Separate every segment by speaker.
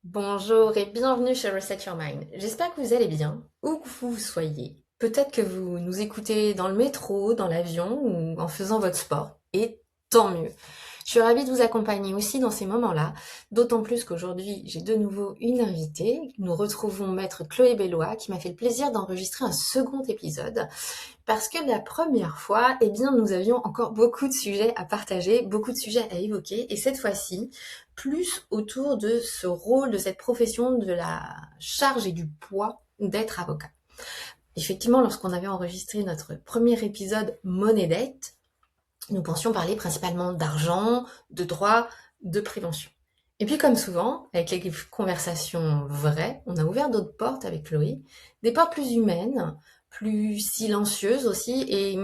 Speaker 1: Bonjour et bienvenue chez Reset Your Mind. J'espère que vous allez bien, où que vous soyez. Peut-être que vous nous écoutez dans le métro, dans l'avion ou en faisant votre sport. Et tant mieux. Je suis ravie de vous accompagner aussi dans ces moments-là, d'autant plus qu'aujourd'hui j'ai de nouveau une invitée. Nous retrouvons maître Chloé Bellois qui m'a fait le plaisir d'enregistrer un second épisode. Parce que la première fois, eh bien, nous avions encore beaucoup de sujets à partager, beaucoup de sujets à évoquer, et cette fois-ci, plus autour de ce rôle, de cette profession, de la charge et du poids d'être avocat. Effectivement, lorsqu'on avait enregistré notre premier épisode Money Date, nous pensions parler principalement d'argent, de droit, de prévention. Et puis comme souvent, avec les conversations vraies, on a ouvert d'autres portes avec Chloé, des portes plus humaines, plus silencieuses aussi, et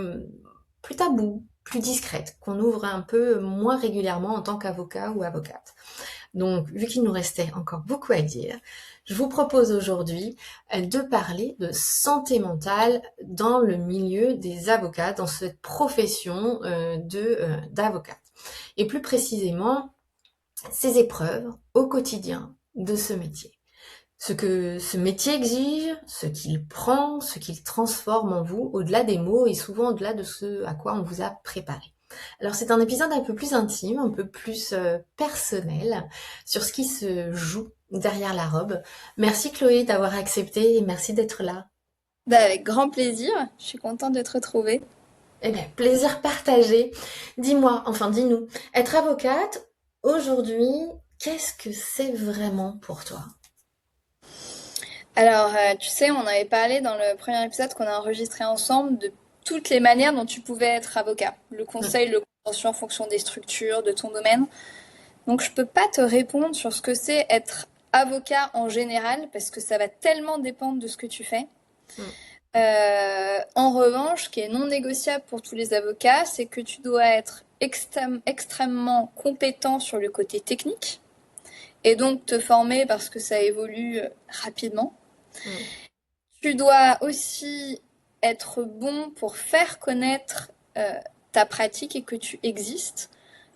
Speaker 1: plus tabous, plus discrètes, qu'on ouvre un peu moins régulièrement en tant qu'avocat ou avocate. Donc, vu qu'il nous restait encore beaucoup à dire, je vous propose aujourd'hui de parler de santé mentale dans le milieu des avocats, dans cette profession d'avocate. Et plus précisément, ces épreuves au quotidien de ce métier. Ce que ce métier exige, ce qu'il prend, ce qu'il transforme en vous, au-delà des mots et souvent au-delà de ce à quoi on vous a préparé. Alors c'est un épisode un peu plus intime, un peu plus personnel, sur ce qui se joue derrière la robe. Merci Chloé d'avoir accepté et merci d'être là.
Speaker 2: Bah, avec grand plaisir, je suis contente de te retrouver.
Speaker 1: Eh bien, plaisir partagé. Dis-moi, enfin dis-nous, être avocate, aujourd'hui, qu'est-ce que c'est vraiment pour toi?
Speaker 2: Alors, tu sais, on avait parlé dans le premier épisode qu'on a enregistré ensemble de toutes les manières dont tu pouvais être avocat. Le
Speaker 1: Hmm.
Speaker 2: conseil, le contentieux en fonction des structures, de ton domaine. Donc, je peux pas te répondre sur ce que c'est être avocat en général, parce que ça va tellement dépendre de ce que tu fais.
Speaker 1: Hmm.
Speaker 2: En revanche, ce qui est non négociable pour tous les avocats, c'est que tu dois être extrêmement compétent sur le côté technique et donc te former parce que ça évolue rapidement.
Speaker 1: Hmm.
Speaker 2: Tu dois aussi être bon pour faire connaître ta pratique et que tu existes.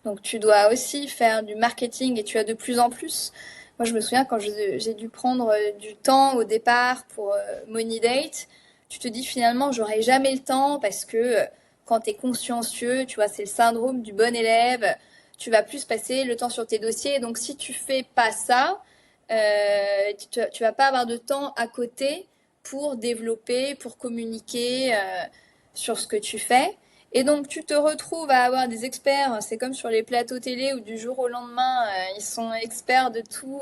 Speaker 2: Donc tu dois aussi faire du marketing et tu as de plus en plus. Moi je me souviens quand j'ai dû prendre du temps au départ pour Money Date, tu te dis finalement j'aurai jamais le temps parce que quand tu es consciencieux, tu vois, c'est le syndrome du bon élève, tu vas plus passer le temps sur tes dossiers. Donc si tu fais pas ça, tu vas pas avoir de temps à côté pour développer, pour communiquer sur ce que tu fais. Et donc tu te retrouves à avoir des experts, c'est comme sur les plateaux télé où du jour au lendemain, ils sont experts de tout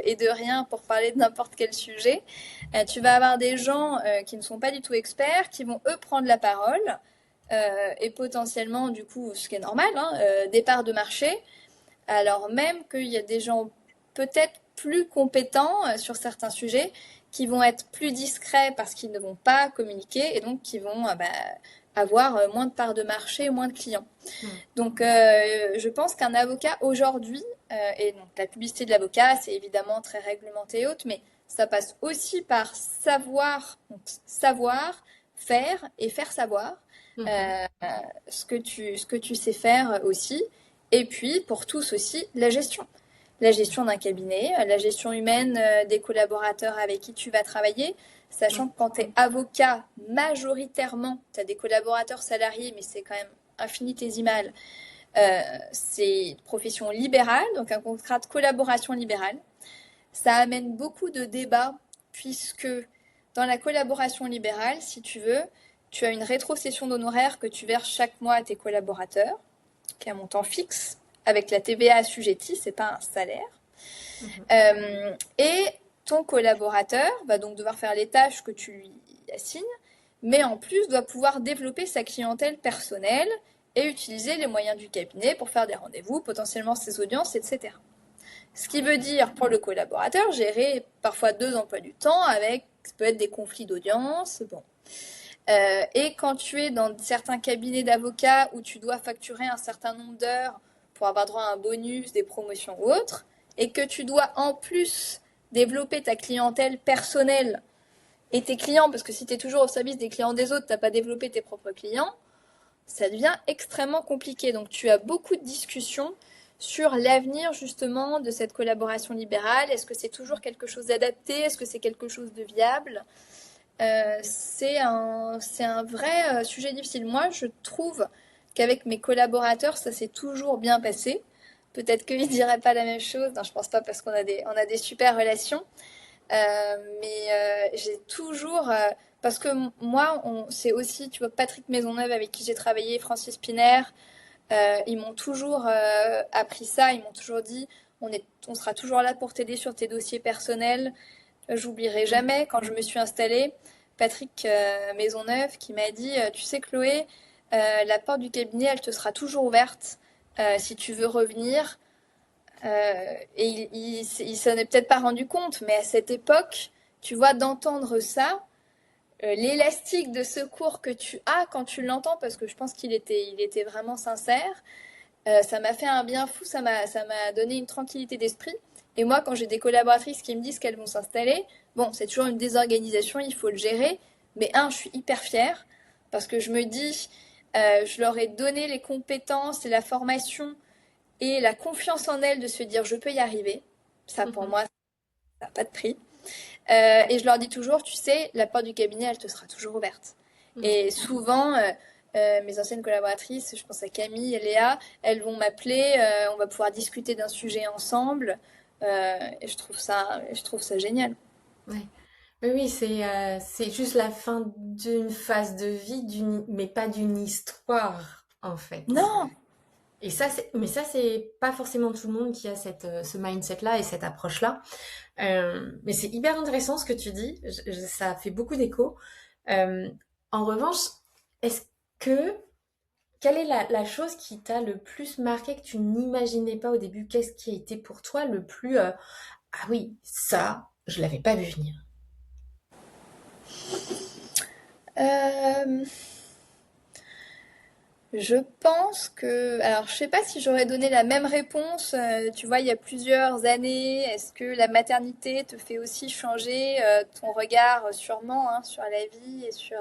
Speaker 2: et de rien pour parler de n'importe quel sujet. Tu vas avoir des gens qui ne sont pas du tout experts, qui vont eux prendre la parole et potentiellement, du coup, ce qui est normal, hein, des parts de marché, alors même qu'il y a des gens peut-être plus compétents sur certains sujets qui vont être plus discrets parce qu'ils ne vont pas communiquer et donc qui vont avoir moins de parts de marché, moins de clients.
Speaker 1: Hmm.
Speaker 2: Donc je pense qu'un avocat aujourd'hui, et donc la publicité de l'avocat, c'est évidemment très réglementé et autres, mais ça passe aussi par savoir, donc savoir, faire et faire savoir
Speaker 1: Mhm.
Speaker 2: euh, ce que tu sais faire aussi. Et puis, pour tous aussi, la gestion. La gestion d'un cabinet, la gestion humaine des collaborateurs avec qui tu vas travailler,
Speaker 1: Hmm.
Speaker 2: sachant que quand tu es avocat, majoritairement, tu as des collaborateurs salariés, mais c'est quand même infinitésimal. C'est une profession libérale, donc un contrat de collaboration libérale. Ça amène beaucoup de débats, puisque dans la collaboration libérale, si tu veux, tu as une rétrocession d'honoraires que tu verses chaque mois à tes collaborateurs, qui est un montant fixe, avec la TVA assujettie, c'est pas un salaire.
Speaker 1: Mhm.
Speaker 2: Et ton collaborateur va donc devoir faire les tâches que tu lui assignes, mais en plus doit pouvoir développer sa clientèle personnelle et utiliser les moyens du cabinet pour faire des rendez-vous, potentiellement ses audiences, etc. Ce qui veut dire pour le collaborateur gérer parfois deux emplois du temps avec ça peut être des conflits d'audience. Bon. Et quand tu es dans certains cabinets d'avocats où tu dois facturer un certain nombre d'heures pour avoir droit à un bonus, des promotions ou autre, et que tu dois en plus développer ta clientèle personnelle et tes clients, parce que si tu es toujours au service des clients des autres, tu n'as pas développé tes propres clients, ça devient extrêmement compliqué. Donc tu as beaucoup de discussions sur l'avenir justement de cette collaboration libérale. Est-ce que c'est toujours quelque chose d'adapté? Est-ce que c'est quelque chose de viable? C'est un vrai sujet difficile. Moi, je trouve qu'avec mes collaborateurs, ça s'est toujours bien passé. Peut-être qu'ils ne diraient pas la même chose. Non, je pense pas parce on a des super relations. Mais j'ai toujours... parce que moi, c'est aussi, tu vois, Patrick Maisonneuve avec qui j'ai travaillé, Francis Piner, ils m'ont toujours appris ça. Ils m'ont toujours dit, on sera toujours là pour t'aider sur tes dossiers personnels. J'oublierai jamais quand je me suis installée, Patrick Maisonneuve qui m'a dit, tu sais Chloé, la porte du cabinet, elle te sera toujours ouverte si tu veux revenir. Et il s'en est peut-être pas rendu compte, mais à cette époque, tu vois, d'entendre ça, l'élastique de secours que tu as quand tu l'entends, parce que je pense il était vraiment sincère, ça m'a fait un bien fou, ça m'a donné une tranquillité d'esprit. Et moi, quand j'ai des collaboratrices qui me disent qu'elles vont s'installer, bon, c'est toujours une désorganisation, il faut le gérer. Mais je suis hyper fière parce que je me dis, je leur ai donné les compétences et la formation et la confiance en elles de se dire, je peux y arriver. Ça, pour moi, ça n'a pas de prix. Et je leur dis toujours, tu sais, la porte du cabinet, elle te sera toujours ouverte. Et souvent, mes anciennes collaboratrices, je pense à Camille et Léa, elles vont m'appeler, on va pouvoir discuter d'un sujet ensemble. Et je trouve ça génial.
Speaker 1: Ouais. Oui, oui, c'est juste la fin d'une phase de vie, mais pas d'une histoire, en fait.
Speaker 2: Non,
Speaker 1: Et ça, mais ça, c'est pas forcément tout le monde qui a ce mindset-là et cette approche-là. Mais c'est hyper intéressant ce que tu dis. Ça fait beaucoup d'écho. Euh, En revanche, est-ce que, quelle est la chose qui t'a le plus marqué que tu n'imaginais pas au début? Qu'est-ce qui a été pour toi le plus, ah oui, ça, je l'avais pas vu venir.
Speaker 2: Euh, je pense que, alors je sais pas si j'aurais donné la même réponse, tu vois, il y a plusieurs années. Est-ce que la maternité te fait aussi changer ton regard, sûrement, hein, sur la vie et sur...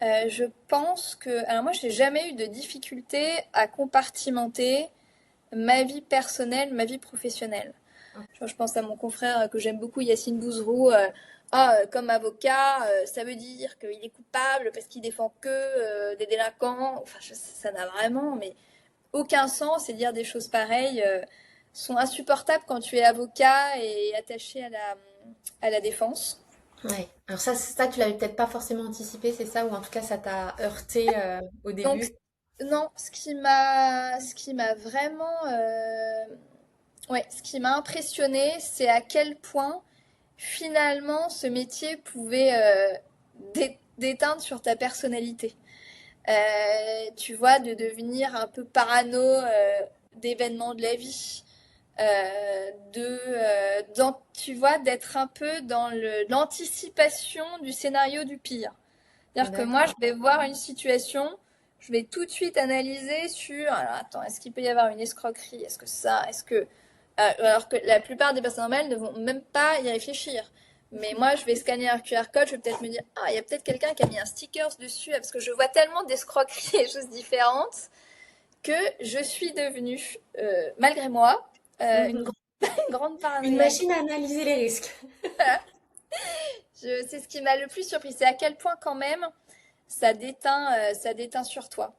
Speaker 2: je pense que, alors moi, j'ai jamais eu de difficulté à compartimenter ma vie personnelle, ma vie professionnelle. Genre, je pense à mon confrère que j'aime beaucoup, Yacine Bouzrou. Comme avocat, ça veut dire qu'il est coupable parce qu'il défend que des délinquants. Enfin, ça n'a vraiment mais aucun sens et dire des choses pareilles sont insupportables quand tu es avocat et attaché à la défense.
Speaker 1: Ouais. Alors ça, tu l'avais peut-être pas forcément anticipé, c'est ça? Ou en tout cas, ça t'a heurté au
Speaker 2: Donc,
Speaker 1: début?
Speaker 2: non, ce qui m'a vraiment, ouais, ce qui m'a impressionné, c'est à quel point finalement ce métier pouvait déteindre sur ta personnalité. Tu vois, de devenir un peu parano d'événements de la vie. Tu vois, d'être un peu dans l'anticipation du scénario du pire. C'est-à-dire que moi, je
Speaker 1: D'accord.
Speaker 2: vais voir une situation, je vais tout de suite analyser sur, alors attends, est-ce qu'il peut y avoir une escroquerie? Est-ce que ça? Est-ce que... alors que la plupart des personnes normales ne vont même pas y réfléchir. Mais moi, je vais scanner un QR code, je vais peut-être me dire, ah, il y a peut-être quelqu'un qui a mis un sticker dessus, parce que je vois tellement d'escroqueries et choses différentes que je suis devenue, malgré moi,
Speaker 1: Mhm.
Speaker 2: une grande
Speaker 1: Une
Speaker 2: paranoïaque.
Speaker 1: machine à analyser les risques.
Speaker 2: C'est ce qui m'a le plus surpris, c'est à quel point quand même ça déteint sur toi.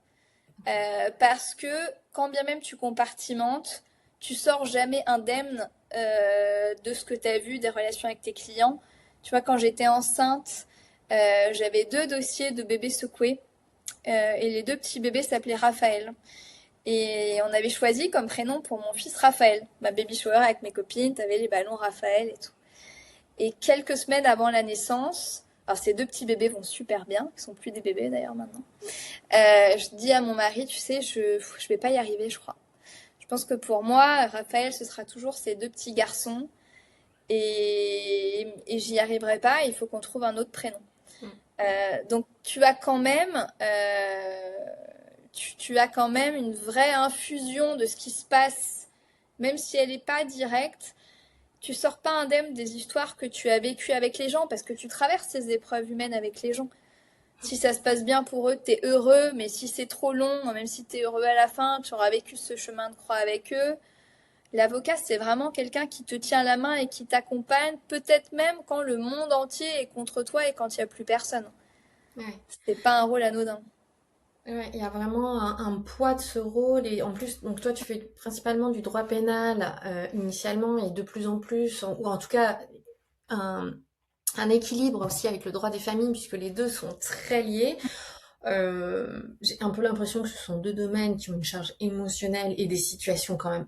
Speaker 2: Parce que quand bien même tu compartimentes, tu sors jamais indemne de ce que tu as vu des relations avec tes clients. Tu vois, quand j'étais enceinte, j'avais deux dossiers de bébés secoués et les deux petits bébés s'appelaient Raphaël. Et on avait choisi comme prénom pour mon fils Raphaël. Ma baby shower avec mes copines, t'avais les ballons Raphaël et tout. Et quelques semaines avant la naissance, alors ces deux petits bébés vont super bien, ils sont plus des bébés d'ailleurs maintenant. Je dis à mon mari, tu sais, je vais pas y arriver, je crois. Je pense que pour moi, Raphaël, ce sera toujours ces deux petits garçons et j'y arriverai pas. Il faut qu'on trouve un autre prénom. Donc tu as quand même, tu as quand même une vraie infusion de ce qui se passe, même si elle n'est pas directe. Tu sors pas indemne des histoires que tu as vécues avec les gens parce que tu traverses ces épreuves humaines avec les gens. Si ça se passe bien pour eux, t'es heureux, mais si c'est trop long, même si t'es heureux à la fin, tu auras vécu ce chemin de croix avec eux. L'avocat, c'est vraiment quelqu'un qui te tient la main et qui t'accompagne, peut-être même quand le monde entier est contre toi et quand il n'y a plus personne.
Speaker 1: Ouais.
Speaker 2: C'est pas un rôle anodin.
Speaker 1: Ouais, il y a vraiment un poids de ce rôle et en plus, donc toi tu fais principalement du droit pénal initialement et de plus en plus, ou en tout cas un, un équilibre aussi avec le droit des familles puisque les deux sont très liés. J'ai un peu l'impression que ce sont deux domaines qui ont une charge émotionnelle et des situations quand même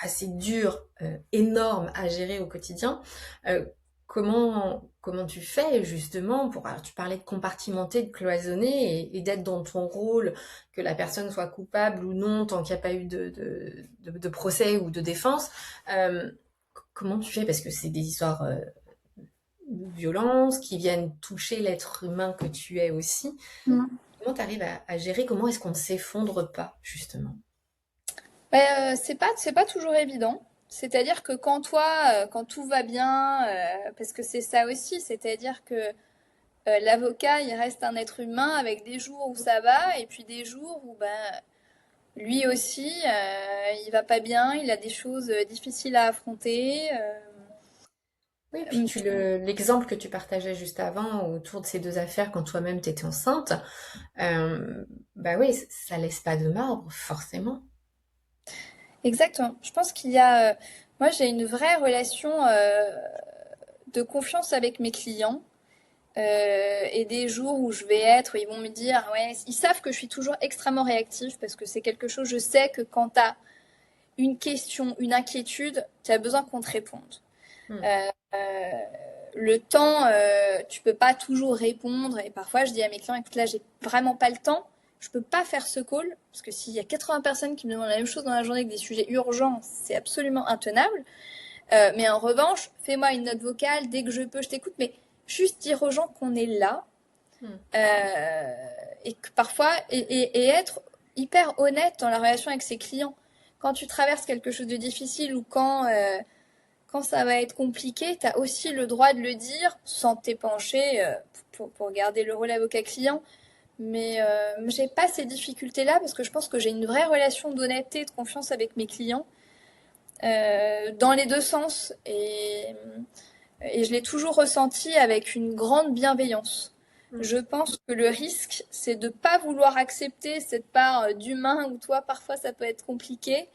Speaker 1: assez dures, énormes à gérer au quotidien. Euh, comment tu fais justement pour, alors, tu parlais de compartimenter, de cloisonner et d'être dans ton rôle, que la personne soit coupable ou non, tant qu'il n'y a pas eu de procès ou de défense. Euh, Comment tu fais? Parce que c'est des histoires de violence qui viennent toucher l'être humain que tu es aussi.
Speaker 2: Mm.
Speaker 1: Comment tu arrives à gérer? Comment est-ce qu'on ne s'effondre pas, justement?
Speaker 2: C'est pas toujours évident. C'est-à-dire que quand toi, quand tout va bien, parce que c'est ça aussi, c'est-à-dire que l'avocat, il reste un être humain avec des jours où ça va et puis des jours où ben lui aussi, il va pas bien, il a des choses difficiles à affronter.
Speaker 1: Oui, puis l'exemple que tu partageais juste avant autour de ces deux affaires quand toi-même t'étais enceinte, bah oui, ça laisse pas de marbre, forcément.
Speaker 2: Exactement. Je pense qu'il y a, moi j'ai une vraie relation de confiance avec mes clients. Et des jours où je vais être, où ils vont me dire, ouais, ils savent que je suis toujours extrêmement réactive parce que c'est quelque chose, je sais que quand tu as une question, une inquiétude, tu as besoin qu'on te réponde.
Speaker 1: Hmm.
Speaker 2: Euh, euh, le temps, tu peux pas toujours répondre et parfois je dis à mes clients, écoute là, j'ai vraiment pas le temps, je peux pas faire ce call parce que s'il y a 80 personnes qui me demandent la même chose dans la journée avec des sujets urgents, c'est absolument intenable. Mais en revanche, fais-moi une note vocale dès que je peux, je t'écoute, mais juste dire aux gens qu'on est là
Speaker 1: Hmm.
Speaker 2: euh, et que parfois et être hyper honnête dans la relation avec ses clients. Quand tu traverses quelque chose de difficile ou quand ça va être compliqué, tu as aussi le droit de le dire sans t'épancher pour garder le rôle avocat-client. Mais j'ai pas ces difficultés-là parce que je pense que j'ai une vraie relation d'honnêteté et de confiance avec mes clients dans les deux sens. Et je l'ai toujours ressenti avec une grande bienveillance.
Speaker 1: Hmm.
Speaker 2: Je pense que le risque, c'est de ne pas vouloir accepter cette part d'humain où toi, parfois, ça peut être compliqué.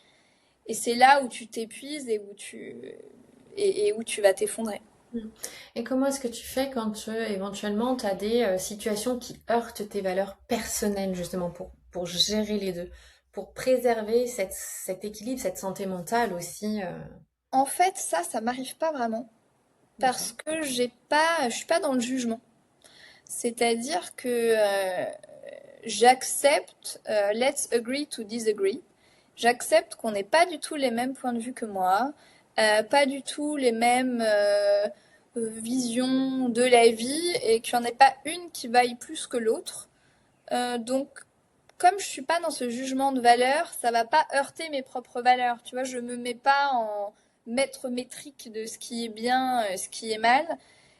Speaker 2: Et c'est là où tu t'épuises et où tu vas t'effondrer.
Speaker 1: Hmm. Et comment est-ce que tu fais quand éventuellement tu as des situations qui heurtent tes valeurs personnelles, justement, pour gérer les deux, pour préserver cet équilibre, cette santé mentale aussi
Speaker 2: En fait, ça m'arrive pas vraiment parce
Speaker 1: D'accord.
Speaker 2: que je suis pas dans le jugement. C'est-à-dire que j'accepte, let's agree to disagree. J'accepte qu'on n'ait pas du tout les mêmes points de vue que moi, pas du tout les mêmes visions de la vie et qu'il n'y en ait pas une qui vaille plus que l'autre. Donc, comme je suis pas dans ce jugement de valeur, ça va pas heurter mes propres valeurs. Tu vois, je me mets pas en maître métrique de ce qui est bien, ce qui est mal.
Speaker 1: Mhm.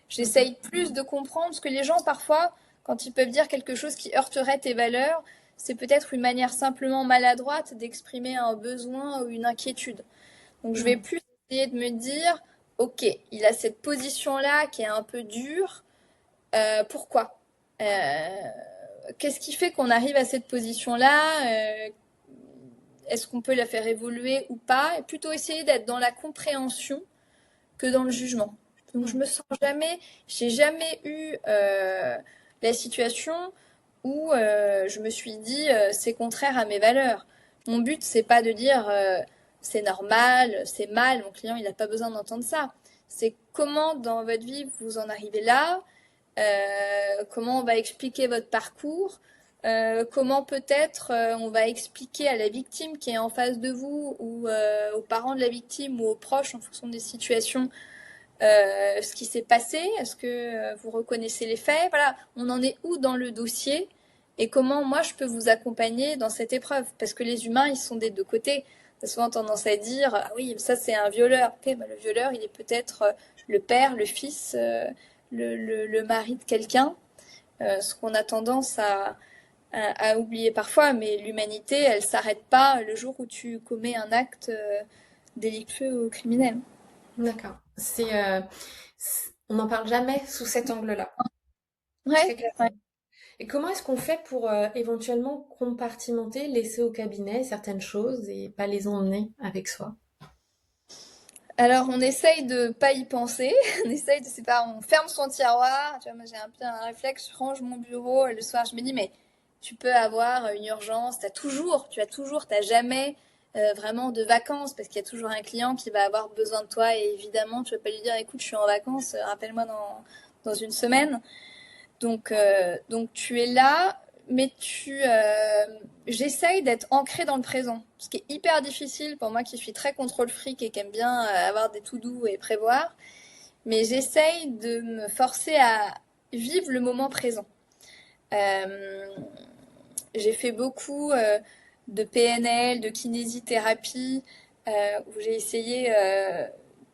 Speaker 2: J'essaye plus de comprendre ce que les gens, parfois, quand ils peuvent dire quelque chose qui heurterait tes valeurs, c'est peut-être une manière simplement maladroite d'exprimer un besoin ou une inquiétude. Donc je vais
Speaker 1: Hmm.
Speaker 2: plus essayer de me dire, ok, il a cette position-là qui est un peu dure, pourquoi Qu'est-ce qui fait qu'on arrive à cette position-là Est-ce qu'on peut la faire évoluer ou pas? Et plutôt essayer d'être dans la compréhension que dans le jugement. Donc je
Speaker 1: Hmm.
Speaker 2: me sens jamais, j'ai jamais eu la situation où je me suis dit c'est contraire à mes valeurs. Mon but c'est pas de dire c'est normal, c'est mal, mon client il n'a pas besoin d'entendre ça. C'est comment dans votre vie vous en arrivez là, comment on va expliquer votre parcours, comment peut-être on va expliquer à la victime qui est en face de vous ou aux parents de la victime ou aux proches en fonction des situations ce qui s'est passé, est-ce que vous reconnaissez les faits, voilà, on en est où dans le dossier et comment moi je peux vous accompagner dans cette épreuve parce que les humains ils sont des deux côtés. On a souvent tendance à dire ah oui ça c'est un violeur. Ok, bah, le violeur il est peut-être le père, le fils, le mari de quelqu'un. ce qu'on a tendance à oublier parfois, mais l'humanité, elle s'arrête pas le jour où tu commets un acte délictueux ou criminel.
Speaker 1: D'accord. On n'en parle jamais sous cet angle-là. Très
Speaker 2: Ouais, ouais.
Speaker 1: clairement. Et comment est-ce qu'on fait pour éventuellement compartimenter, laisser au cabinet certaines choses et pas les emmener avec soi?
Speaker 2: Alors, on essaye de pas y penser. On essaye de, c'est pas, on ferme son tiroir. Tu vois, moi, j'ai un peu un réflexe, je range mon bureau. Et le soir, je me dis, mais tu peux avoir une urgence. T'as jamais vraiment de vacances parce qu'il y a toujours un client qui va avoir besoin de toi. Et évidemment, tu vas pas lui dire, écoute, je suis en vacances, rappelle-moi dans une semaine. Donc tu es là, mais j'essaye d'être ancrée dans le présent, ce qui est hyper difficile pour moi qui suis très contrôle fric et qui aime bien avoir des tout doux et prévoir. Mais j'essaye de me forcer à vivre le moment présent. Euh, j'ai fait beaucoup de PNL, de kinésithérapie, où j'ai essayé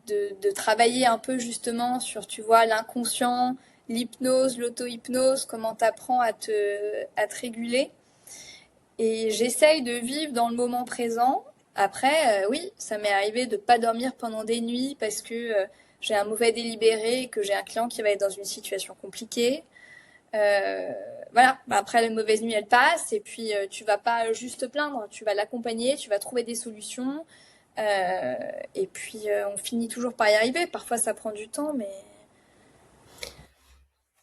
Speaker 2: de travailler un peu justement sur, tu vois, l'inconscient, l'hypnose, l'auto-hypnose, comment t'apprends à te réguler. Et j'essaye de vivre dans le moment présent. Après, oui, ça m'est arrivé de pas dormir pendant des nuits parce que j'ai un mauvais délibéré et que j'ai un client qui va être dans une situation compliquée. Euh, voilà. Bah, après, la mauvaise nuit, elle passe et puis tu vas pas juste te plaindre, tu vas l'accompagner, tu vas trouver des solutions. Euh, et puis on finit toujours par y arriver. Parfois, ça prend du temps, mais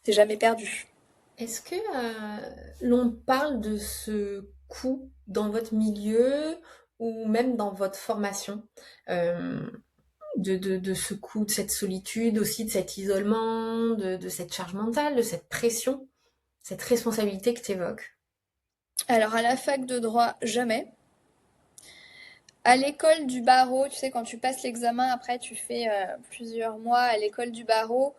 Speaker 2: c'est jamais perdu.
Speaker 1: Est-ce que l'on parle de ce coût dans votre milieu ou même dans votre formation? Euh, de ce coût, de cette solitude, aussi de cet isolement, de cette charge mentale, de cette pression, cette responsabilité que tu évoques?
Speaker 2: Alors à la fac de droit, jamais. À l'école du barreau, tu sais, quand tu passes l'examen, après tu fais plusieurs mois à l'école du barreau.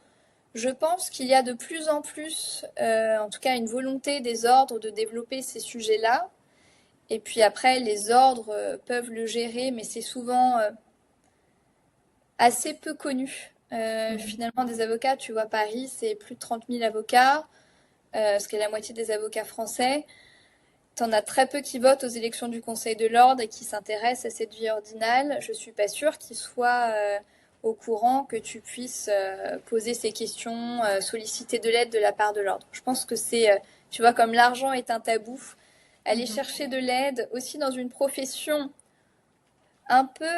Speaker 2: Je pense qu'il y a de plus en plus, en tout cas, une volonté des ordres de développer ces sujets-là. Et puis après, les ordres peuvent le gérer, mais c'est souvent assez peu connu.
Speaker 1: Mhm.
Speaker 2: Finalement, des avocats, tu vois, Paris, c'est plus de 30 000 avocats, ce qui est la moitié des avocats français. T'en as très peu qui votent aux élections du Conseil de l'Ordre et qui s'intéressent à cette vie ordinale. Je suis pas sûre qu'ils soient au courant que tu puisses poser ces questions, solliciter de l'aide de la part de l'Ordre. Je pense que tu vois, comme l'argent est un tabou, aller
Speaker 1: Mhm.
Speaker 2: chercher de l'aide aussi dans une profession un peu,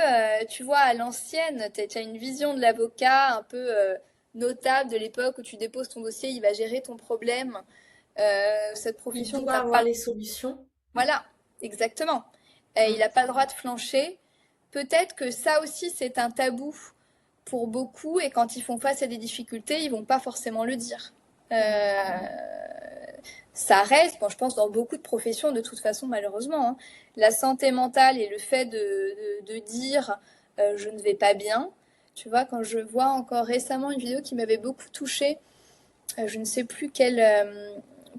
Speaker 2: tu vois, à l'ancienne. Tu as une vision de l'avocat un peu notable de l'époque où tu déposes ton dossier, il va gérer ton problème. Cette
Speaker 1: Il
Speaker 2: profession ne
Speaker 1: doit
Speaker 2: parle pas.
Speaker 1: avoir les solutions.
Speaker 2: Voilà, exactement. Il
Speaker 1: Mm.
Speaker 2: n'a pas le droit de flancher. Peut-être que ça aussi, c'est un tabou pour beaucoup, et quand ils font face à des difficultés, ils vont pas forcément le dire.
Speaker 1: Mm.
Speaker 2: Euh, Ça reste, bon, je pense, dans beaucoup de professions, de toute façon, malheureusement, hein, la santé mentale et le fait de dire je ne vais pas bien. Tu vois, quand je vois encore récemment une vidéo qui m'avait beaucoup touchée, je ne sais plus quel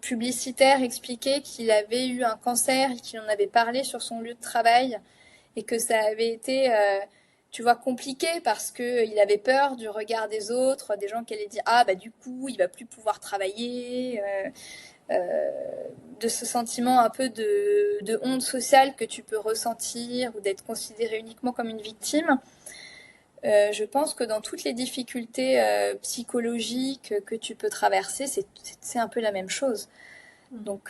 Speaker 2: publicitaire expliquait qu'il avait eu un cancer et qu'il en avait parlé sur son lieu de travail et que ça avait été, tu vois, compliqué parce que il avait peur du regard des autres, des gens qui allaient dire ah bah du coup il va plus pouvoir travailler, de ce sentiment un peu de honte sociale que tu peux ressentir ou d'être considéré uniquement comme une victime. Je pense que dans toutes les difficultés psychologiques que tu peux traverser, c'est un peu la même chose.
Speaker 1: Mm.
Speaker 2: Donc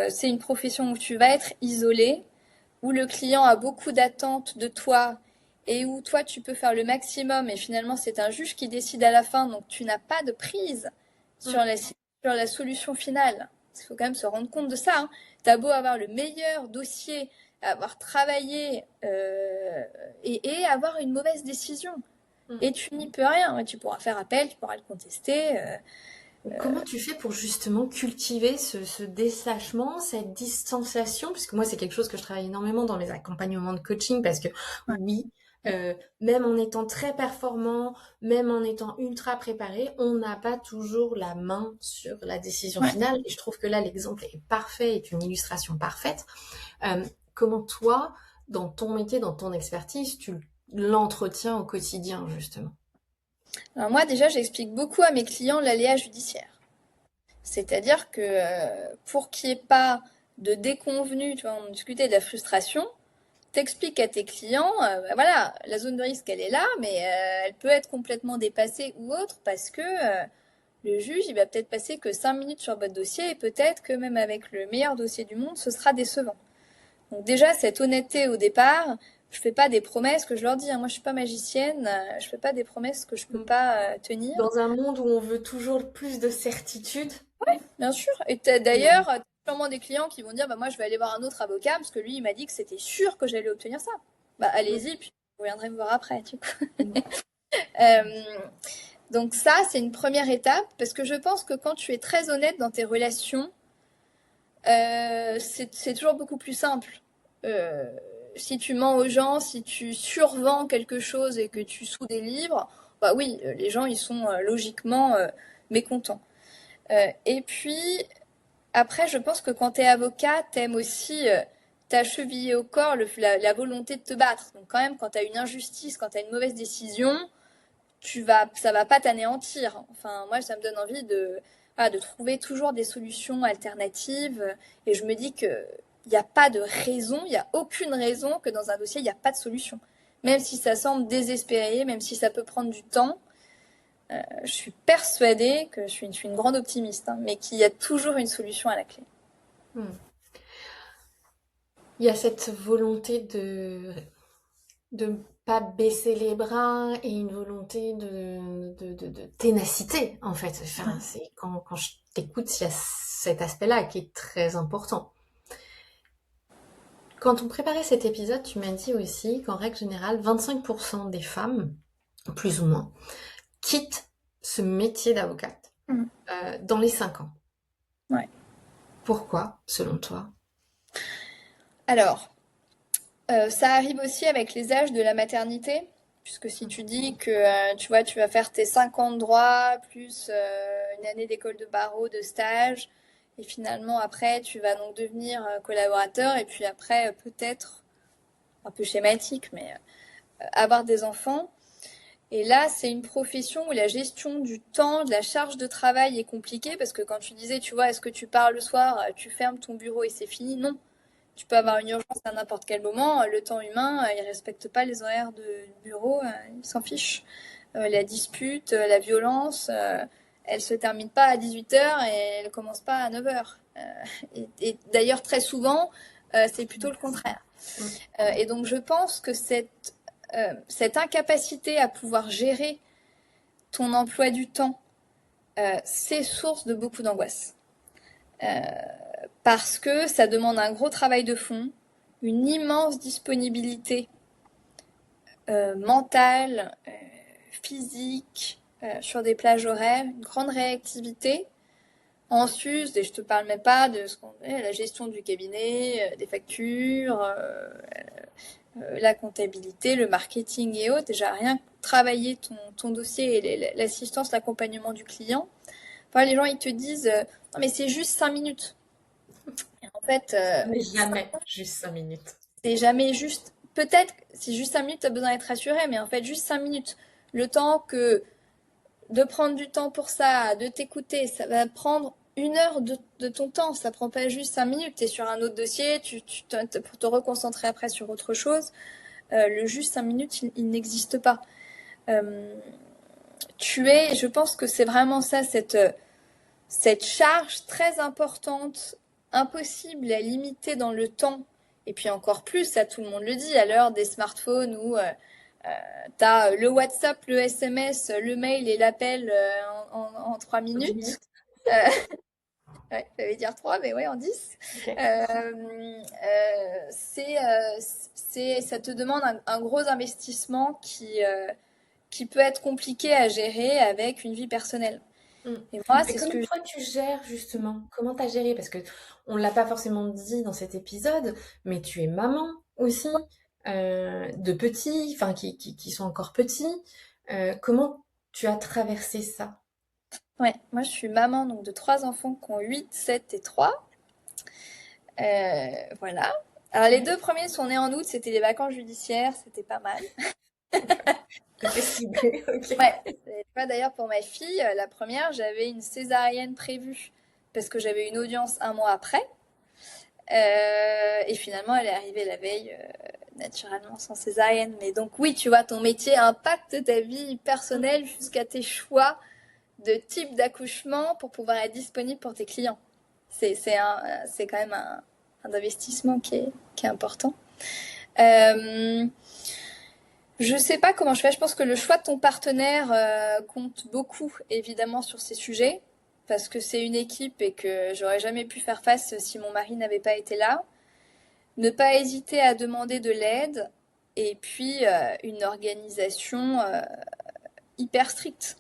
Speaker 2: c'est une profession où tu vas être isolé, où le client a beaucoup d'attentes de toi et où toi tu peux faire le maximum et finalement c'est un juge qui décide à la fin, donc tu n'as pas de prise sur
Speaker 1: Mm.
Speaker 2: la solution finale. Il faut quand même se rendre compte de ça. Hein. T'as beau avoir le meilleur dossier, avoir travaillé et avoir une mauvaise décision.
Speaker 1: Mm.
Speaker 2: Et tu n'y peux rien. Ouais, tu pourras faire appel, tu pourras le contester.
Speaker 1: Comment tu fais pour justement cultiver ce détachement, cette distanciation? Puisque moi, c'est quelque chose que je travaille énormément dans mes accompagnements de coaching, parce que
Speaker 2: Ouais.
Speaker 1: oui, même en étant très performant, même en étant ultra préparé, on n'a pas toujours la main sur la décision
Speaker 2: Ouais.
Speaker 1: finale. Et je trouve que là, l'exemple est parfait, est une illustration parfaite. Comment toi, dans ton métier, dans ton expertise, tu l'entretiens au quotidien, justement?
Speaker 2: Alors moi déjà, j'explique beaucoup à mes clients l'aléa judiciaire. C'est-à-dire que pour qu'il n'y ait pas de déconvenus, tu vois, on discutait de la frustration, t'expliques à tes clients, bah voilà, la zone de risque, elle est là, mais elle peut être complètement dépassée ou autre parce que le juge, il va peut-être passer que 5 minutes sur votre dossier et peut-être que même avec le meilleur dossier du monde, ce sera décevant. Donc déjà, cette honnêteté au départ, je fais pas des promesses que je leur dis, hein. Moi, je suis pas magicienne, je fais pas des promesses que je peux pas tenir.
Speaker 1: Dans un monde où on veut toujours plus de certitude.
Speaker 2: Bien sûr. Et
Speaker 1: Et
Speaker 2: d'ailleurs, t'as sûrement des clients qui vont dire, bah moi, je vais aller voir un autre avocat parce que lui, il m'a dit que c'était sûr que j'allais obtenir ça. Bah allez-y, puis vous reviendrez me voir après, du coup. Euh, donc ça, c'est une première étape parce que je pense que quand tu es très honnête dans tes relations, c'est toujours beaucoup plus simple. Euh, Si tu mens aux gens, si tu survends quelque chose et que tu sous-délivres, bah oui, les gens, ils sont logiquement mécontents. Et puis, après, je pense que quand t'es avocat, t'aimes aussi t'acheviller au corps la volonté de te battre. Donc quand même, quand t'as une injustice, quand t'as une mauvaise décision, ça va pas t'anéantir. Enfin, moi, ça me donne envie de trouver toujours des solutions alternatives. Et je me dis que il n'y a pas de raison, il n'y a aucune raison que dans un dossier, il n'y a pas de solution. Même si ça semble désespéré, même si ça peut prendre du temps, je suis persuadée que je suis une grande optimiste, hein, mais qu'il y a toujours une solution à la clé.
Speaker 1: Hmm. Il y a cette volonté de ne pas baisser les bras et une volonté de ténacité, en fait. Enfin, quand je t'écoute, il y a cet aspect-là qui est très important. Quand on préparait cet épisode, tu m'as dit aussi qu'en règle générale, 25% des femmes, plus ou moins, quittent ce métier d'avocate
Speaker 2: Mm.
Speaker 1: dans les 5 ans.
Speaker 2: Ouais.
Speaker 1: Pourquoi, selon toi?
Speaker 2: Alors, ça arrive aussi avec les âges de la maternité, puisque si tu dis que tu vois, tu vas faire tes 5 ans de droit, plus une année d'école de barreau, de stage, et finalement après tu vas donc devenir collaborateur, et puis après peut-être, un peu schématique, mais avoir des enfants. Et là, c'est une profession où la gestion du temps, de la charge de travail est compliquée, parce que quand tu disais, tu vois, est-ce que tu pars le soir, tu fermes ton bureau et c'est fini? Non. Tu peux avoir une urgence à n'importe quel moment. Le temps humain, il respecte pas les horaires de bureau, il s'en fiche. La dispute, la violence, elle se termine pas à 18h et elle commence pas à 9h. Et d'ailleurs, très souvent, c'est plutôt le contraire. Et donc, je pense que cette incapacité à pouvoir gérer ton emploi du temps, c'est source de beaucoup d'angoisse. Parce que ça demande un gros travail de fond, une immense disponibilité mentale, physique, sur des plages horaires, une grande réactivité. En sus, et je te parle même pas de ce qu'on est, la gestion du cabinet, des factures, la comptabilité, le marketing et autres. Déjà, rien que travailler ton dossier et l'assistance, l'accompagnement du client. Enfin, les gens, ils te disent, non, mais c'est juste 5 minutes. Et en fait,
Speaker 1: Mais jamais, juste 5 minutes.
Speaker 2: c'est jamais juste. Peut-être, si juste 5 minutes, tu as besoin d'être rassuré, mais en fait, juste 5 minutes. Le temps que de prendre du temps pour ça, de t'écouter, ça va prendre 1 heure de ton temps. Ça prend pas juste 5 minutes. Tu es sur un autre dossier, pour te reconcentrer après sur autre chose. Le juste 5 minutes, il n'existe pas. Euh, je pense que c'est vraiment ça, cette charge très importante, impossible à limiter dans le temps. Et puis encore plus, ça tout le monde le dit, à l'heure des smartphones où t'as le WhatsApp, le SMS, le mail et l'appel en 3 minutes. Euh, ouais, j'allais dire 3, mais ouais, en 10.
Speaker 1: Ok.
Speaker 2: Ça te demande un gros investissement qui peut être compliqué à gérer avec une vie personnelle.
Speaker 1: Mm.
Speaker 2: Et moi,
Speaker 1: Mais
Speaker 2: c'est ce
Speaker 1: comment
Speaker 2: que
Speaker 1: toi tu gères justement? Comment t'as géré? Parce que on l'a pas forcément dit dans cet épisode, mais tu es maman aussi de petits, enfin qui sont encore petits. Comment tu as traversé ça?
Speaker 2: Ouais, moi je suis maman donc de 3 enfants qui ont 8, 7 et 3. Voilà. Alors les 2 premiers sont nés en août, c'était les vacances judiciaires, c'était pas mal.
Speaker 1: C'était ciblé, ok.
Speaker 2: Ouais. Et tu vois, d'ailleurs pour ma fille, la première, j'avais une césarienne prévue. parce que j'avais une audience un mois après. Et finalement, elle est arrivée la veille, naturellement, sans césarienne. Mais donc oui, tu vois, ton métier impacte ta vie personnelle jusqu'à tes choix de type d'accouchement pour pouvoir être disponible pour tes clients. C'est quand même un investissement qui est important. Euh, je sais pas comment je fais. Je pense que le choix de ton partenaire compte beaucoup, évidemment, sur ces sujets, parce que c'est une équipe et que j'aurais jamais pu faire face si mon mari n'avait pas été là. Ne pas hésiter à demander de l'aide et puis une organisation hyper stricte.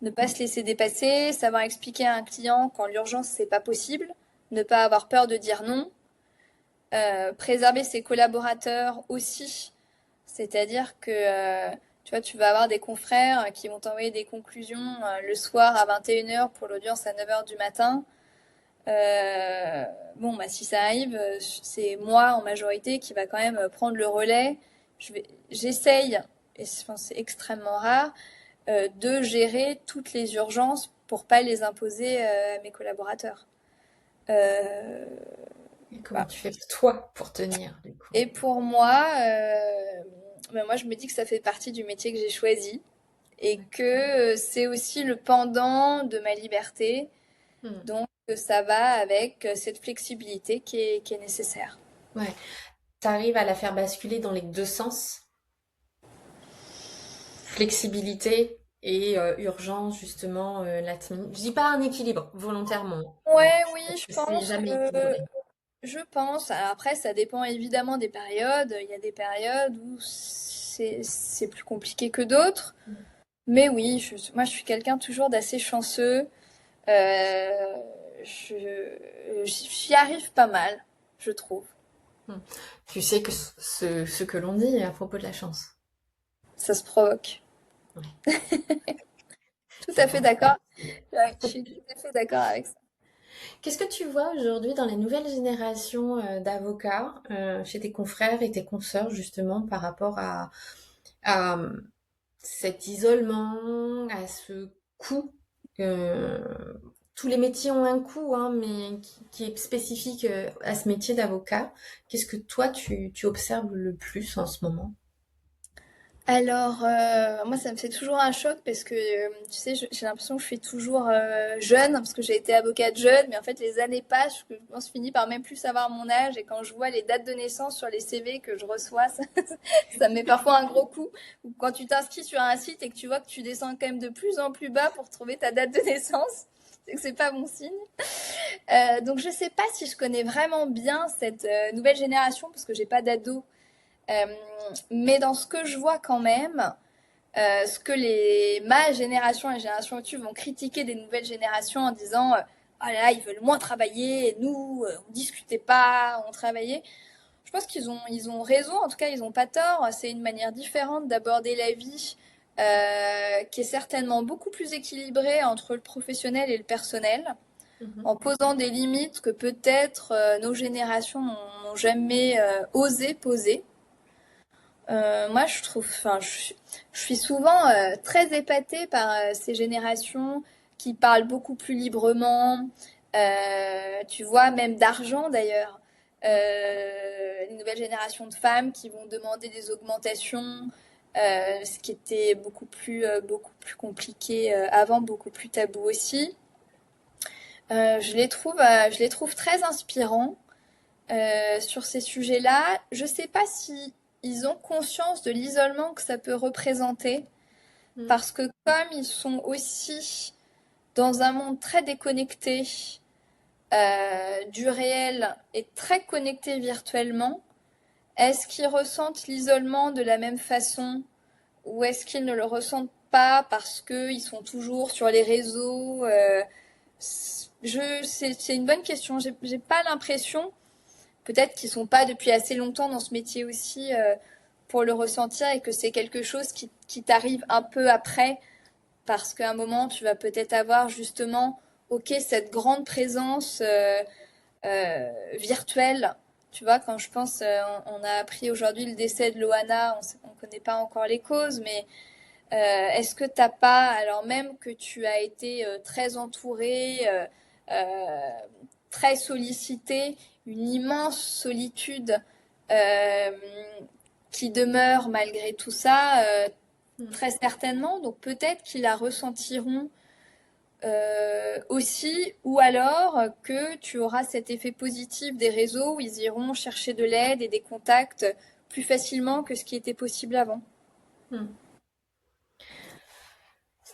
Speaker 2: Ne pas se laisser dépasser, savoir expliquer à un client quand l'urgence c'est pas possible, ne pas avoir peur de dire non, préserver ses collaborateurs aussi, c'est-à-dire que tu vois, tu vas avoir des confrères qui vont t'envoyer des conclusions le soir à 21h pour l'audience à 9h du matin. Bon, bah, si ça arrive, c'est moi en majorité qui va quand même prendre le relais. J'essaye, et enfin, c'est extrêmement rare, de gérer toutes les urgences pour pas les imposer à mes collaborateurs. Euh,
Speaker 1: Et comment
Speaker 2: Voilà.
Speaker 1: tu fais toi pour tenir, du coup?
Speaker 2: Et pour moi, ben moi je me dis que ça fait partie du métier que j'ai choisi et que c'est aussi le pendant de ma liberté.
Speaker 1: Hmm.
Speaker 2: Donc ça va avec cette flexibilité qui est nécessaire.
Speaker 1: Ouais. T'arrives à la faire basculer dans les deux sens, flexibilité et urgence, justement, je dis pas un équilibre, volontairement,
Speaker 2: Ouais, oui,
Speaker 1: parce
Speaker 2: je
Speaker 1: que c'est
Speaker 2: pense.
Speaker 1: jamais équilibré.
Speaker 2: Je pense. Alors après, ça dépend évidemment des périodes. Il y a des périodes où c'est plus compliqué que d'autres. Mais oui, moi je suis quelqu'un toujours d'assez chanceux. Euh, j'y arrive pas mal, je trouve.
Speaker 1: Hmm. Tu sais que ce que l'on dit à propos de la chance.
Speaker 2: Ça se provoque.
Speaker 1: Ouais,
Speaker 2: Tout
Speaker 1: c'est
Speaker 2: à fait
Speaker 1: important.
Speaker 2: d'accord. Ouais, je suis tout à fait d'accord avec ça.
Speaker 1: Qu'est-ce que tu vois aujourd'hui dans les nouvelles générations d'avocats, chez tes confrères et tes consoeurs, justement, par rapport à cet isolement, à ce coût? euh, Tous les métiers ont un coût, hein, mais qui est spécifique à ce métier d'avocat. Qu'est-ce que toi, tu observes le plus en ce moment?
Speaker 2: Alors, moi, ça me fait toujours un choc parce que, tu sais, j'ai l'impression que je suis toujours jeune, parce que j'ai été avocate jeune, mais en fait, les années passent, je pense, je finis par même plus savoir mon âge, et quand je vois les dates de naissance sur les CV que je reçois, ça me met parfois un gros coup. Ou quand tu t'inscris sur un site et que tu vois que tu descends quand même de plus en plus bas pour trouver ta date de naissance, c'est que c'est pas bon signe. Donc, je sais pas si je connais vraiment bien cette nouvelle génération, parce que j'ai pas d'ado. Euh, mais dans ce que je vois quand même, ce que ma génération et la génération au-dessus vont critiquer des nouvelles générations en disant oh là là, ils veulent moins travailler, et nous, on discutait pas, on travaillait. Je pense qu'ils ont raison, en tout cas, ils n'ont pas tort. C'est une manière différente d'aborder la vie qui est certainement beaucoup plus équilibrée entre le professionnel et le personnel,
Speaker 1: Mhm.
Speaker 2: en posant des limites que peut-être nos générations n'ont jamais osé poser. Moi, je trouve, enfin, je suis souvent très épatée par ces générations qui parlent beaucoup plus librement. Tu vois, même d'argent d'ailleurs. Les nouvelles générations de femmes qui vont demander des augmentations, ce qui était beaucoup plus compliqué avant, beaucoup plus tabou aussi. Je les trouve très inspirants sur ces sujets-là. Je ne sais pas si ils ont conscience de l'isolement que ça peut représenter,
Speaker 1: Mhm.
Speaker 2: parce que comme ils sont aussi dans un monde très déconnecté du réel et très connecté virtuellement, est-ce qu'ils ressentent l'isolement de la même façon ou est-ce qu'ils ne le ressentent pas parce qu'ils sont toujours sur les réseaux c'est une bonne question. J'ai pas l'impression. Peut-être qu'ils sont pas depuis assez longtemps dans ce métier aussi pour le ressentir et que c'est quelque chose qui t'arrive un peu après parce qu'à un moment tu vas peut-être avoir justement ok cette grande présence virtuelle. Tu vois, quand je pense, on a appris aujourd'hui le décès de Loana, on connaît pas encore les causes, mais est-ce que t'as pas, alors même que tu as été très entouré euh, très sollicité, une immense solitude euh, qui demeure malgré tout ça,
Speaker 1: Mm.
Speaker 2: très certainement. Donc peut-être qu'ils la ressentiront aussi, ou alors que tu auras cet effet positif des réseaux où ils iront chercher de l'aide et des contacts plus facilement que ce qui était possible avant.
Speaker 1: Mm.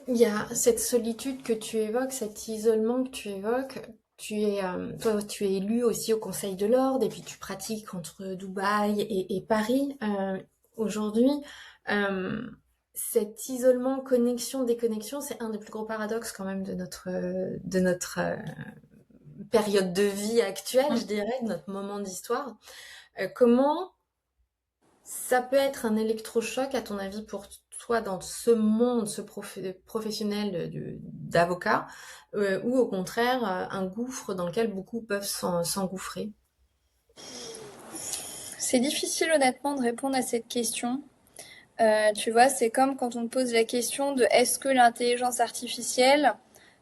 Speaker 1: Il y a cette solitude que tu évoques, cet isolement que tu évoques. Toi, tu es élu aussi au Conseil de l'Ordre et puis tu pratiques entre Dubaï et Paris aujourd'hui. Euh, Cet isolement, connexion, déconnexion, c'est un des plus gros paradoxes quand même de notre période de vie actuelle, je dirais, de notre moment d'histoire. Comment ça peut être un électrochoc, à ton avis, pour toi, dans ce monde, ce professionnel d'avocat, ou au contraire, un gouffre dans lequel beaucoup peuvent s'engouffrer?
Speaker 2: C'est difficile honnêtement de répondre à cette question. Tu vois, c'est comme quand on te pose la question de est-ce que l'intelligence artificielle,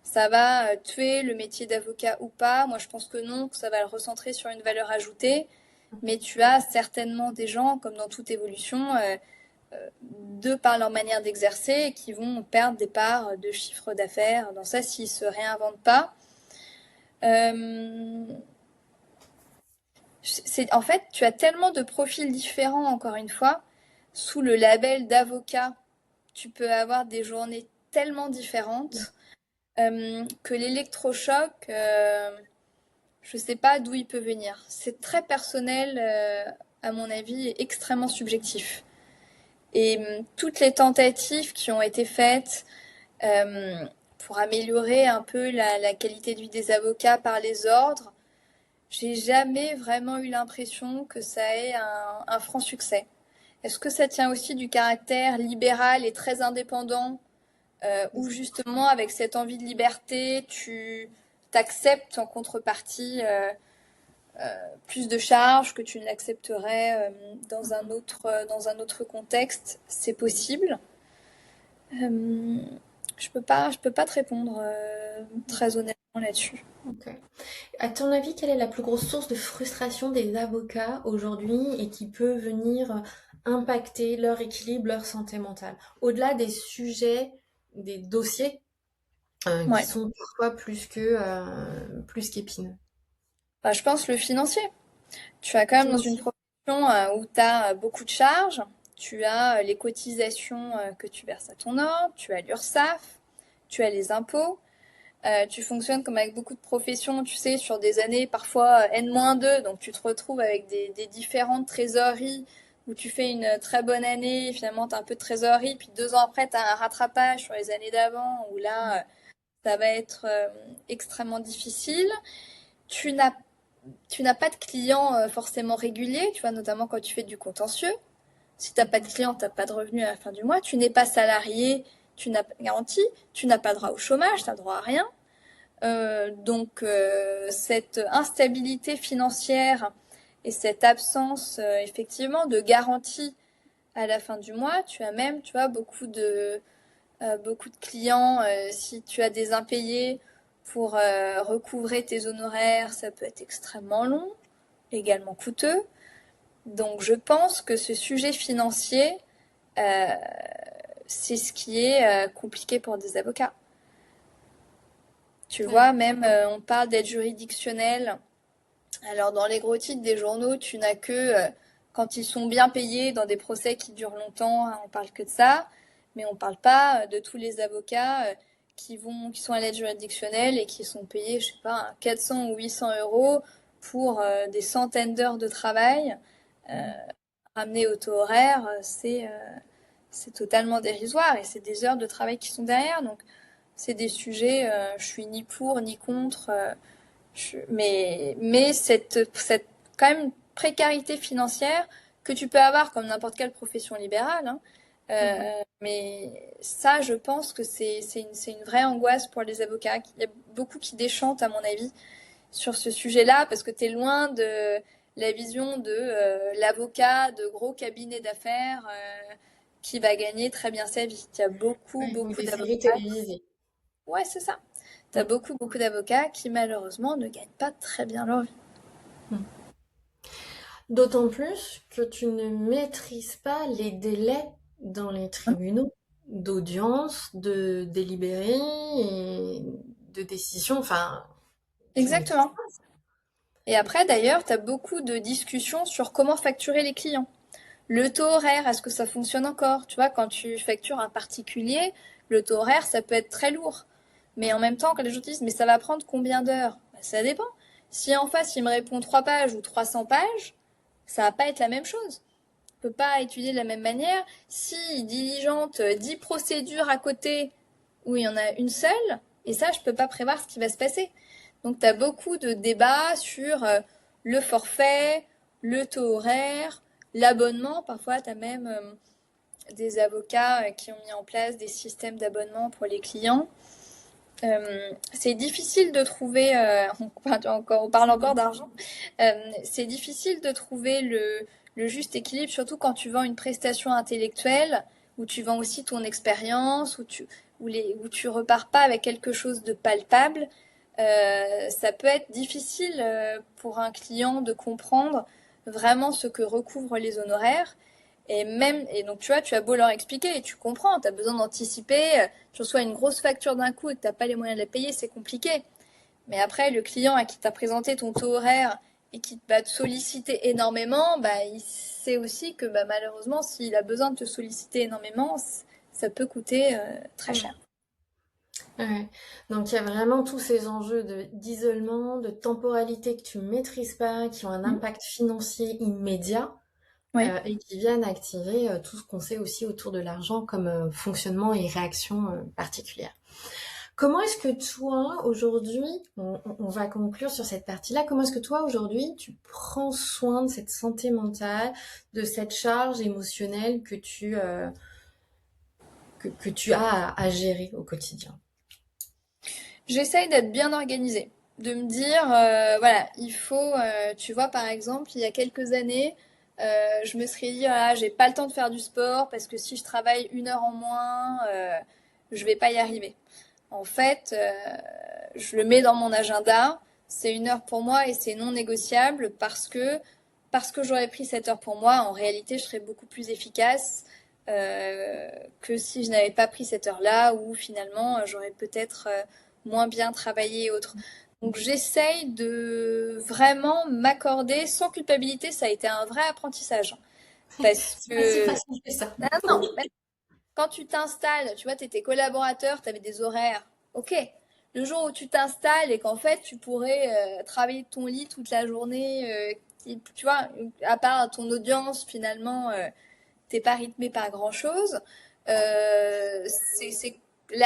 Speaker 2: ça va tuer le métier d'avocat ou pas? Moi, je pense que non, que ça va le recentrer sur une valeur ajoutée. Mais tu as certainement des gens, comme dans toute évolution, de par leur manière d'exercer, qui vont perdre des parts de chiffre d'affaires dans ça s'ils se réinventent pas. Euh, en fait, tu as tellement de profils différents, encore une fois, sous le label d'avocat, tu peux avoir des journées tellement différentes que l'électrochoc, je sais pas d'où il peut venir. C'est très personnel, à mon avis, et extrêmement subjectif. Et toutes les tentatives qui ont été faites euh, pour améliorer un peu la qualité de vie des avocats par les ordres, j'ai jamais vraiment eu l'impression que ça ait un franc succès. Est-ce que ça tient aussi du caractère libéral et très indépendant, où justement avec cette envie de liberté, tu t'acceptes en contrepartie plus de charges que tu ne l'accepterais dans un autre contexte? C'est possible. Euh, je peux pas te répondre très honnêtement là-dessus.
Speaker 1: Ok. À ton avis, quelle est la plus grosse source de frustration des avocats aujourd'hui et qui peut venir impacter leur équilibre, leur santé mentale? Au-delà des sujets, des dossiers qui
Speaker 2: Ouais.
Speaker 1: sont parfois plus qu'épineux.
Speaker 2: Bah, je pense le financier. Tu as quand même dans une
Speaker 1: Financier.
Speaker 2: profession où tu as beaucoup de charges, tu as les cotisations que tu verses à ton ordre, tu as l'URSSAF, tu as les impôts. Tu fonctionnes comme avec beaucoup de professions, tu sais, sur des années parfois N-2, donc tu te retrouves avec des différentes trésoreries où tu fais une très bonne année, et finalement tu as un peu de trésorerie, puis 2 ans après tu as un rattrapage sur les années d'avant où là ça va être extrêmement difficile. Tu n'as tu n'as pas de clients forcément réguliers, tu vois, notamment quand tu fais du contentieux. Si tu n'as pas de clients, tu n'as pas de revenus à la fin du mois. Tu n'es pas salarié, tu n'as pas de garantie, tu n'as pas droit au chômage, tu n'as droit à rien. Cette instabilité financière et cette absence effectivement de garantie à la fin du mois, tu as même, tu vois, beaucoup de clients, si tu as des impayés pour recouvrer tes honoraires, ça peut être extrêmement long, également coûteux. Donc je pense que ce sujet financier, euh, c'est ce qui est compliqué pour des avocats. Tu
Speaker 1: Ouais.
Speaker 2: vois, même on parle d'aide juridictionnelle. Alors dans les gros titres des journaux, tu n'as que quand ils sont bien payés dans des procès qui durent longtemps, hein, on parle que de ça, mais on parle pas de tous les avocats qui sont à l'aide juridictionnelle et qui sont payés, je sais pas, 400 ou 800 euros pour des centaines d'heures de travail. Euh, Ramené au taux horaire, c'est totalement dérisoire et c'est des heures de travail qui sont derrière. Donc c'est des sujets, je suis ni pour ni contre. Mais cette quand même précarité financière que tu peux avoir comme n'importe quelle profession libérale, hein,
Speaker 1: Mhm.
Speaker 2: mais ça, je pense que c'est une vraie angoisse pour les avocats. Il y a beaucoup qui déchantent, à mon avis, sur ce sujet-là, parce que tu es loin de la vision de l'avocat de gros cabinets d'affaires qui va gagner très bien sa vie. Il y a
Speaker 1: Ouais, ou
Speaker 2: beaucoup
Speaker 1: des
Speaker 2: d'avocats.
Speaker 1: séries télévisées.
Speaker 2: Ouais, c'est ça. Tu as beaucoup, beaucoup d'avocats qui malheureusement ne gagnent pas très bien leur vie.
Speaker 1: Mm. D'autant plus que tu ne maîtrises pas les délais dans les tribunaux d'audience, de délibéré et de décision. Enfin, tu maîtrises
Speaker 2: Exactement. Et après, d'ailleurs, tu as beaucoup de discussions sur comment facturer les clients. Le taux horaire, est-ce que ça fonctionne encore? Tu vois, quand tu factures un particulier, le taux horaire, ça peut être très lourd. Mais en même temps, quand les gens te disent, mais ça va prendre combien d'heures? Bah, ça dépend. Si en face, il me répond 3 pages ou 300 pages, ça va pas être la même chose. On peut pas étudier de la même manière. Si diligente 10 procédures à côté où il y en a une seule, et ça, je peux pas prévoir ce qui va se passer. Donc, tu as beaucoup de débats sur le forfait, le taux horaire, l'abonnement. Parfois, tu as même des avocats qui ont mis en place des systèmes d'abonnement pour les clients. C'est difficile de trouver, on parle encore d'argent, c'est difficile de trouver le juste équilibre, surtout quand tu vends une prestation intellectuelle, où tu vends aussi ton expérience, où tu repars pas avec quelque chose de palpable. Ça peut être difficile pour un client de comprendre vraiment ce que recouvrent les honoraires. Et donc, tu vois, tu as beau leur expliquer et tu comprends, tu as besoin d'anticiper, tu reçois une grosse facture d'un coup et que tu n'as pas les moyens de la payer, c'est compliqué. Mais après, le client à qui tu as présenté ton taux horaire et qui va te solliciter énormément, bah, il sait aussi que bah, malheureusement, s'il a besoin de te solliciter énormément, ça peut coûter très cher.
Speaker 1: Ouais. Donc il y a vraiment tous ces enjeux d'isolement, de temporalité que tu ne maîtrises pas, qui ont un
Speaker 2: Mhm.
Speaker 1: impact financier immédiat
Speaker 2: Oui.
Speaker 1: et qui viennent activer tout ce qu'on sait aussi autour de l'argent comme fonctionnement et réaction particulière. Comment est-ce que toi, aujourd'hui, on va conclure sur cette partie-là, comment est-ce que toi, aujourd'hui, tu prends soin de cette santé mentale, de cette charge émotionnelle que tu as à gérer au quotidien?
Speaker 2: J'essaye d'être bien organisée, de me dire, voilà, il faut, tu vois, par exemple, il y a quelques années, je me serais dit, voilà, j'ai pas le temps de faire du sport parce que si je travaille 1 heure en moins, je vais pas y arriver. En fait, je le mets dans mon agenda, c'est 1 heure pour moi et c'est non négociable parce que j'aurais pris cette heure pour moi, en réalité, je serais beaucoup plus efficace que si je n'avais pas pris cette heure-là, ou finalement, j'aurais peut-être moins bien travaillé et autres. Donc j'essaye de vraiment m'accorder sans culpabilité, ça a été un vrai apprentissage. Parce
Speaker 1: C'est pas si
Speaker 2: que,
Speaker 1: facile que ça.
Speaker 2: ah non, même quand tu t'installes, tu vois, tu étais collaborateur, tu avais des horaires, ok. Le jour où tu t'installes et qu'en fait tu pourrais travailler de ton lit toute la journée, tu vois, à part ton audience finalement, t'es pas rythmé par grand-chose. C'est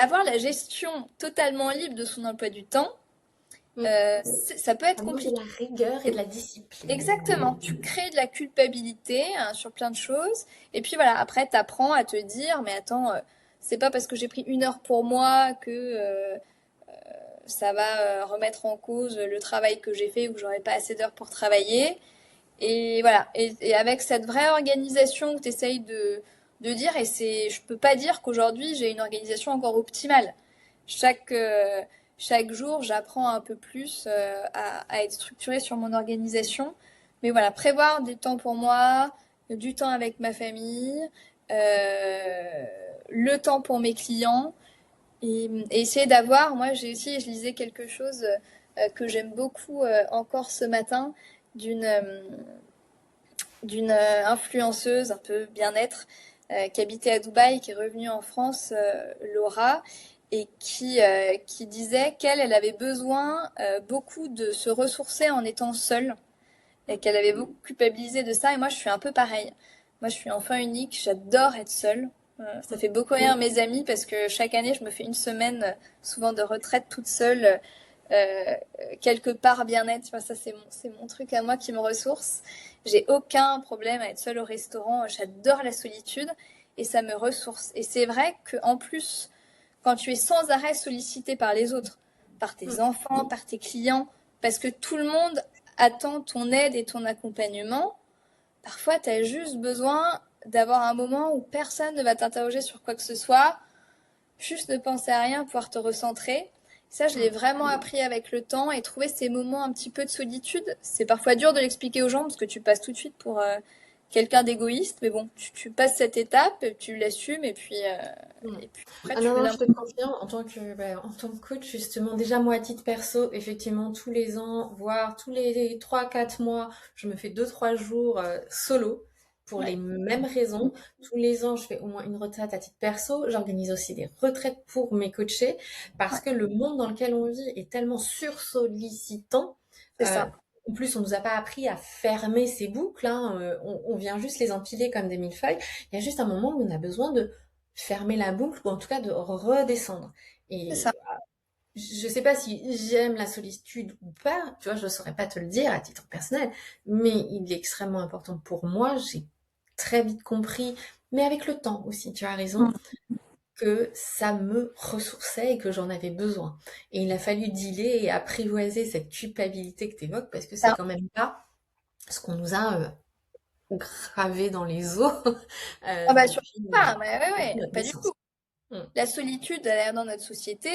Speaker 2: avoir la gestion totalement libre de son emploi du temps,
Speaker 1: Mm.
Speaker 2: ça peut
Speaker 1: Ça
Speaker 2: être
Speaker 1: demande de
Speaker 2: compliqué.
Speaker 1: la rigueur et de la discipline.
Speaker 2: Exactement, tu crées de la culpabilité hein, sur plein de choses. Et puis voilà, après, tu apprends à te dire, mais attends, c'est pas parce que j'ai pris 1 heure pour moi que ça va remettre en cause le travail que j'ai fait ou que j'aurai pas assez d'heures pour travailler. Et voilà, et avec cette vraie organisation que tu essayes de dire, et je peux pas dire qu'aujourd'hui j'ai une organisation encore optimale. Chaque, euh, chaque jour, j'apprends un peu plus à être structurée sur mon organisation. Mais voilà, prévoir du temps pour moi, du temps avec ma famille, le temps pour mes clients, et essayer d'avoir, moi j'ai aussi, je lisais quelque chose que j'aime beaucoup encore ce matin, d'une d'une influenceuse un peu bien-être qui habitait à Dubaï, qui est revenue en France, Laura, et qui disait elle avait besoin beaucoup de se ressourcer en étant seule, et qu'elle avait beaucoup culpabilisé de ça. Et moi, je suis un peu pareil. Moi, je suis enfant unique, j'adore être seule. Ça fait beaucoup rire mes amis parce que chaque année, je me fais une semaine, souvent de retraite toute seule, quelque part bien-être. Tu vois, ça, c'est mon truc à moi qui me ressource. J'ai aucun problème à être seule au restaurant. J'adore la solitude et ça me ressource. Et c'est vrai qu'en plus, quand tu es sans arrêt sollicité par les autres, par tes enfants, par tes clients, parce que tout le monde attend ton aide et ton accompagnement, parfois tu as juste besoin d'avoir un moment où personne ne va t'interroger sur quoi que ce soit, juste ne penser à rien, pouvoir te recentrer. Ça, je l'ai
Speaker 1: Mm.
Speaker 2: vraiment appris avec le temps et trouver ces moments un petit peu de solitude. C'est parfois dur de l'expliquer aux gens parce que tu passes tout de suite pour quelqu'un d'égoïste, mais bon, tu passes cette étape, et tu l'assumes
Speaker 1: Mm.
Speaker 2: et puis après
Speaker 1: Ah
Speaker 2: tu
Speaker 1: non, non, je te
Speaker 2: l'imposes.
Speaker 1: confirme, en tant que coach, justement, déjà moi à titre perso, effectivement, tous les ans, voire tous les 3 4 mois, je me fais 2 3 jours solo pour les
Speaker 2: Ouais,
Speaker 1: mêmes raisons. Tous les ans, je fais au moins une retraite à titre perso. J'organise aussi des retraites pour mes coachés parce
Speaker 2: ouais,
Speaker 1: que le monde dans lequel on vit est tellement sursollicitant.
Speaker 2: c'est
Speaker 1: Euh,
Speaker 2: ça.
Speaker 1: en plus, on nous a pas appris à fermer ces boucles, hein. On vient juste les empiler comme des millefeuilles. Il y a juste un moment où on a besoin de fermer la boucle ou en tout cas de redescendre.
Speaker 2: C'est ça.
Speaker 1: Et je sais pas si j'aime la solitude ou pas, tu vois, je saurais pas te le dire à titre personnel, mais il est extrêmement important pour moi. J'ai très vite compris, mais avec le temps aussi, tu as raison,
Speaker 2: Mm.
Speaker 1: que ça me ressourçait et que j'en avais besoin. Et il a fallu dealer et apprivoiser cette culpabilité que tu évoques parce que c'est
Speaker 2: Ça.
Speaker 1: quand même pas ce qu'on nous a gravé dans les os
Speaker 2: Ah bah surtout
Speaker 1: depuis,
Speaker 2: pas, mais
Speaker 1: depuis
Speaker 2: ouais,
Speaker 1: notre
Speaker 2: pas du tout.
Speaker 1: naissance. Mm.
Speaker 2: La solitude, elle est dans notre société,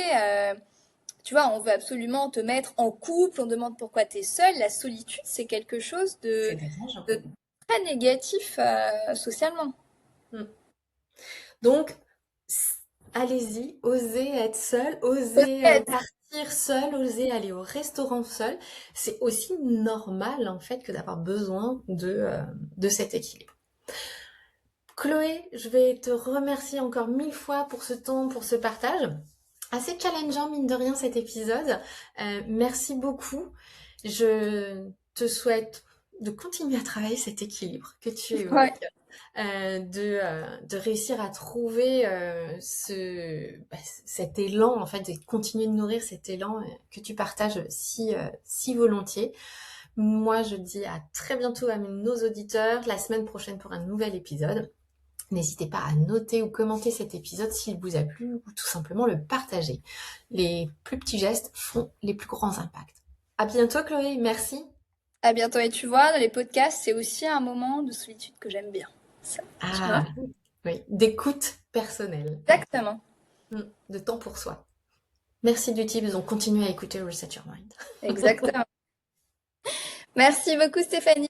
Speaker 2: tu vois, on veut absolument te mettre en couple, on demande pourquoi tu es seule. La solitude, c'est quelque chose
Speaker 1: C'est dérangeant.
Speaker 2: de très négatif socialement.
Speaker 1: Mm. Donc, allez-y, osez être seul, osez
Speaker 2: Peut-être.
Speaker 1: partir seul, osez aller au restaurant seul. C'est aussi normal, en fait, que d'avoir besoin de cet équilibre. Chloé, je vais te remercier encore 1000 fois pour ce temps, pour ce partage. Assez challengeant, mine de rien, cet épisode. Merci beaucoup. Je te souhaite de continuer à travailler cet équilibre que tu
Speaker 2: Ouais,
Speaker 1: évoques, de réussir à trouver cet élan, en fait, de continuer de nourrir cet élan que tu partages si volontiers. Moi, je dis à très bientôt à nos auditeurs, la semaine prochaine pour un nouvel épisode. N'hésitez pas à noter ou commenter cet épisode s'il vous a plu ou tout simplement le partager. Les plus petits gestes font les plus grands impacts. À bientôt Chloé, merci.
Speaker 2: à bientôt. Et tu vois, dans les podcasts, c'est aussi un moment de solitude que j'aime bien. Ça, tu vois?
Speaker 1: Ah oui, d'écoute personnelle,
Speaker 2: Exactement.
Speaker 1: de temps pour soi. Merci du tips, donc continuez à écouter Reset Your Mind.
Speaker 2: Exactement. Merci beaucoup, Stéphanie.